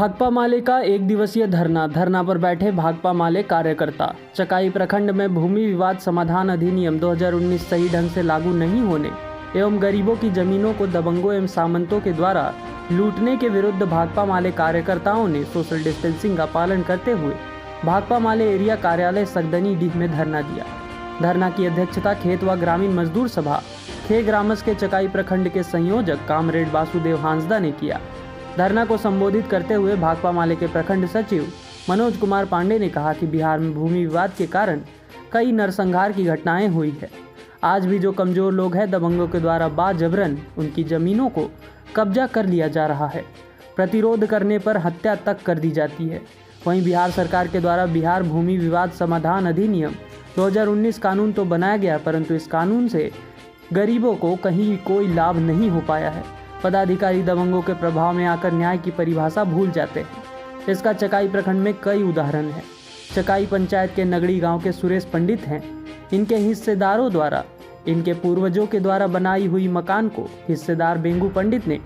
भाकपा माले का एक दिवसीय धरना पर बैठे भाकपा माले कार्यकर्ता। चकाई प्रखंड में भूमि विवाद समाधान अधिनियम 2019 सही ढंग से लागू नहीं होने एवं गरीबों की जमीनों को दबंगों एवं सामंतों के द्वारा लूटने के विरुद्ध भाकपा माले कार्यकर्ताओं ने सोशल डिस्टेंसिंग का पालन करते हुए भाकपा माले एरिया कार्यालय सगदनी डीह में धरना दिया। धरना की अध्यक्षता खेत व ग्रामीण मजदूर सभा खे ग्रामस के चकाई प्रखंड के संयोजक कामरेड वासुदेव हांसदा ने किया। धरना को संबोधित करते हुए भाकपा माले के प्रखंड सचिव मनोज कुमार पांडे ने कहा कि बिहार में भूमि विवाद के कारण कई नरसंहार की घटनाएं हुई है। आज भी जो कमजोर लोग हैं दबंगों के द्वारा बाजबरन उनकी जमीनों को कब्जा कर लिया जा रहा है। प्रतिरोध करने पर हत्या तक कर दी जाती है। वहीं बिहार सरकार के द्वारा बिहार भूमि विवाद समाधान अधिनियम 2019 कानून तो बनाया गया, परंतु इस कानून से गरीबों को कहीं कोई लाभ नहीं हो पाया है। पदाधिकारी दबंगों के प्रभाव में आकर न्याय की परिभाषा भूल जाते हैं। इसका चकाई प्रखंड में कई उदाहरण है। चकाई पंचायत के नगड़ी गांव के सुरेश पंडित हैं। इनके हिस्सेदारों द्वारा इनके पूर्वजों के द्वारा बनाई हुई मकान को हिस्सेदार बेंगू पंडित ने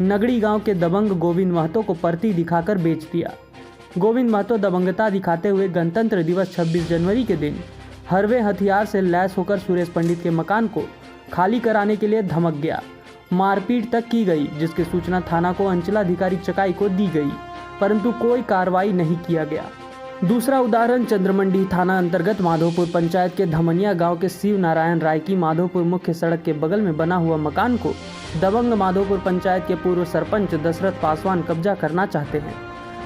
नगड़ी गांव के दबंग गोविंद महतो को पर्ती दिखाकर बेच दिया। गोविंद महतो दबंगता दिखाते हुए गणतंत्र दिवस 26 जनवरी के दिन हरवे हथियार से लैस होकर सुरेश पंडित के मकान को खाली कराने के लिए धमक गया। मारपीट तक की गई, जिसकी सूचना थाना को अंचलाधिकारी चकाई को दी गई, परंतु कोई कार्रवाई नहीं किया गया। दूसरा उदाहरण चंद्रमंडी थाना अंतर्गत माधोपुर पंचायत के धमनिया गांव के शिव नारायण राय की माधोपुर मुख्य सड़क के बगल में बना हुआ मकान को दबंग माधोपुर पंचायत के पूर्व सरपंच दशरथ पासवान कब्जा करना चाहते हैं।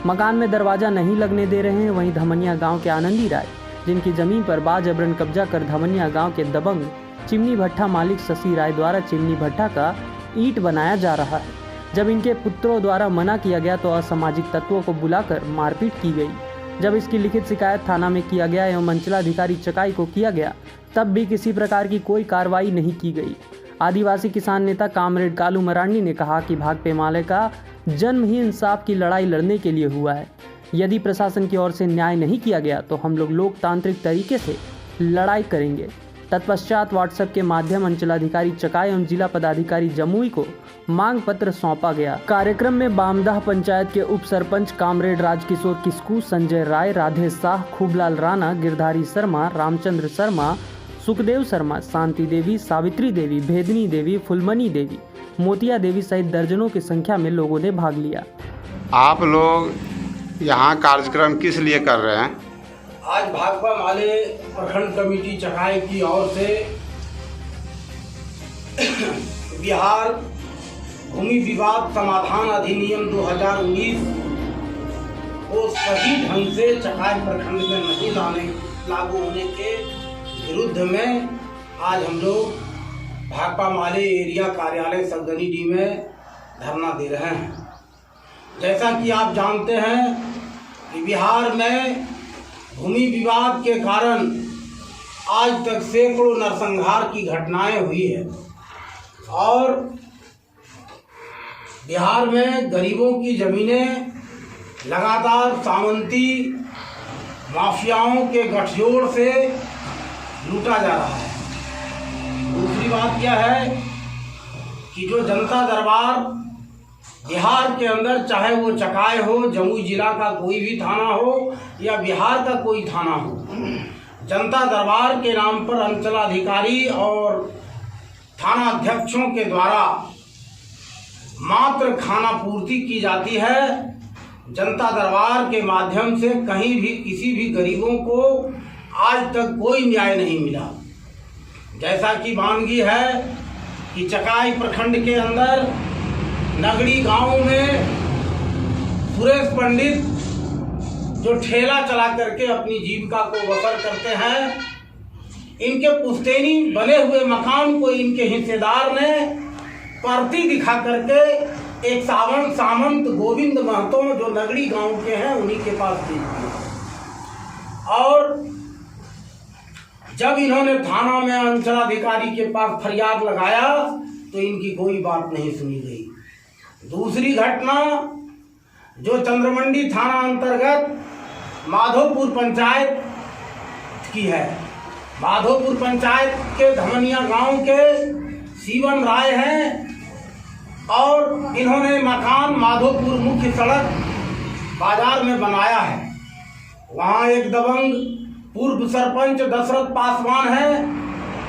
मकान में दरवाजा नहीं लगने दे रहे हैं। वहीं धमनिया गाँव के आनंदी राय, जिनकी जमीन पर बाजबरन कब्जा कर धमनिया गाँव के दबंग चिमनी भट्ठा मालिक शशि राय द्वारा चिमनी भट्ठा का ईंट बनाया जा रहा है। जब इनके पुत्रों द्वारा मना किया गया तो असामाजिक तत्वों को बुलाकर मारपीट की गई। जब इसकी लिखित शिकायत थाना में किया गया एवं अंचलाधिकारी चकाई को किया गया, तब भी किसी प्रकार की कोई कार्रवाई नहीं की गई। आदिवासी किसान नेता कामरेड कालू मरांडी ने कहा कि भाकपा माले का जन्म ही इंसाफ की लड़ाई लड़ने के लिए हुआ है। यदि प्रशासन की ओर से न्याय नहीं किया गया तो हम लोग लोकतांत्रिक तरीके से लड़ाई करेंगे। तत्पश्चात व्हाट्सएप के माध्यम अंचलाधिकारी चकाई एवं जिला पदाधिकारी जमुई को मांग पत्र सौंपा गया। कार्यक्रम में बामदाह पंचायत के उप सरपंच कामरेड राजकिशोर किस्कू, संजय राय, राधे शाह, खूबलाल राणा, गिरधारी शर्मा, रामचंद्र शर्मा, सुखदेव शर्मा, शांति देवी, सावित्री देवी, भेदनी देवी, फुलमनी देवी, मोतिया देवी सहित दर्जनों की संख्या में लोगों ने भाग लिया। आप लोग यहाँ कार्यक्रम किस लिए कर रहे हैं? आज भाकपा माले प्रखंड कमेटी चकाई की ओर से बिहार भूमि विवाद समाधान अधिनियम 2019 को सही ढंग से चकाई प्रखंड में नहीं लागू होने के विरुद्ध में आज हम लोग भाकपा माले एरिया कार्यालय सगदनी डी में धरना दे रहे हैं। जैसा कि आप जानते हैं कि बिहार में भूमि विवाद के कारण आज तक सैकड़ों नरसंहार की घटनाएं हुई है और बिहार में गरीबों की ज़मीनें लगातार सामंती माफियाओं के गठजोड़ से लूटा जा रहा है। दूसरी बात क्या है कि जो जनता दरबार बिहार के अंदर, चाहे वो चकाई हो, जमुई जिला का कोई भी थाना हो या बिहार का कोई थाना हो, जनता दरबार के नाम पर अंचलाधिकारी और थाना अध्यक्षों के द्वारा मात्र खाना पूर्ति की जाती है। जनता दरबार के माध्यम से कहीं भी किसी भी गरीबों को आज तक कोई न्याय नहीं मिला। जैसा कि मानगी है कि चकाई प्रखंड के अंदर नगड़ी गांव में सुरेश पंडित जो ठेला चला करके अपनी जीविका को बसर करते हैं, इनके पुश्तैनी बने हुए मकान को इनके हिस्सेदार ने पर्ती दिखा करके एक सामंत गोविंद महतो जो नगड़ी गांव के हैं उन्हीं के पास दे दिया। और जब इन्होंने थाना में अंचलाधिकारी के पास फरियाद लगाया तो इनकी कोई बात नहीं सुनी गई। दूसरी घटना जो चंद्रमंडी थाना अंतर्गत माधोपुर पंचायत की है। माधोपुर पंचायत के धमनिया गांव के शिवन राय हैं और इन्होंने मकान माधोपुर मुख्य सड़क बाजार में बनाया है। वहाँ एक दबंग पूर्व सरपंच दशरथ पासवान है,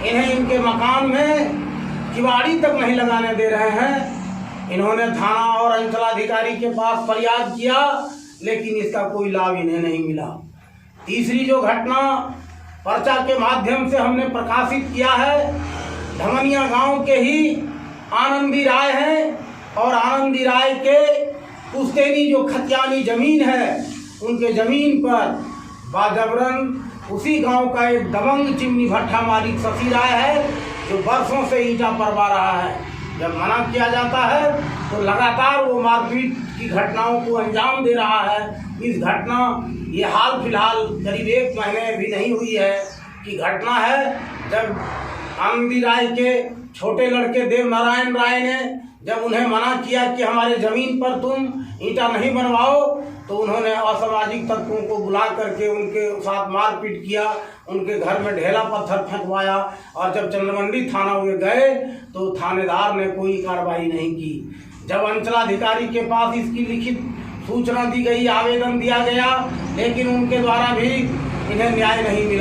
इन्हें इनके मकान में किवाड़ी तक नहीं लगाने दे रहे हैं। इन्होंने थाना और अंचलाधिकारी के पास फरियाद किया, लेकिन इसका कोई लाभ इन्हें नहीं मिला। तीसरी जो घटना पर्चा के माध्यम से हमने प्रकाशित किया है, धमनिया गांव के ही आनंदी राय हैं और आनंदी राय के पुश्तैनी जो खतियानी जमीन है, उनके जमीन पर बाजबरन उसी गांव का एक दबंग चिमनी भट्ठा मालिक शशि राय है, जो वर्षों से ईंटा परवा रहा है। जब मना किया जाता है तो लगातार वो मारपीट की घटनाओं को अंजाम दे रहा है। इस घटना ये हाल फिलहाल करीब 1 महीने भी नहीं हुई है कि घटना है, जब आनंदी राय के छोटे लड़के देव नारायण राय ने जब उन्हें मना किया कि हमारे ज़मीन पर तुम ईंटा नहीं बनवाओ, तो उन्होंने असामाजिक तत्वों को बुला करके उनके साथ मारपीट किया, उनके घर में ढेला पत्थर फेंकवाया। और जब चंद्रमंडी थाना वे गए तो थानेदार ने कोई कार्रवाई नहीं की। जब अंचलाधिकारी के पास इसकी लिखित सूचना दी गई, आवेदन दिया गया, लेकिन उनके द्वारा भी इन्हें न्याय नहीं मिला।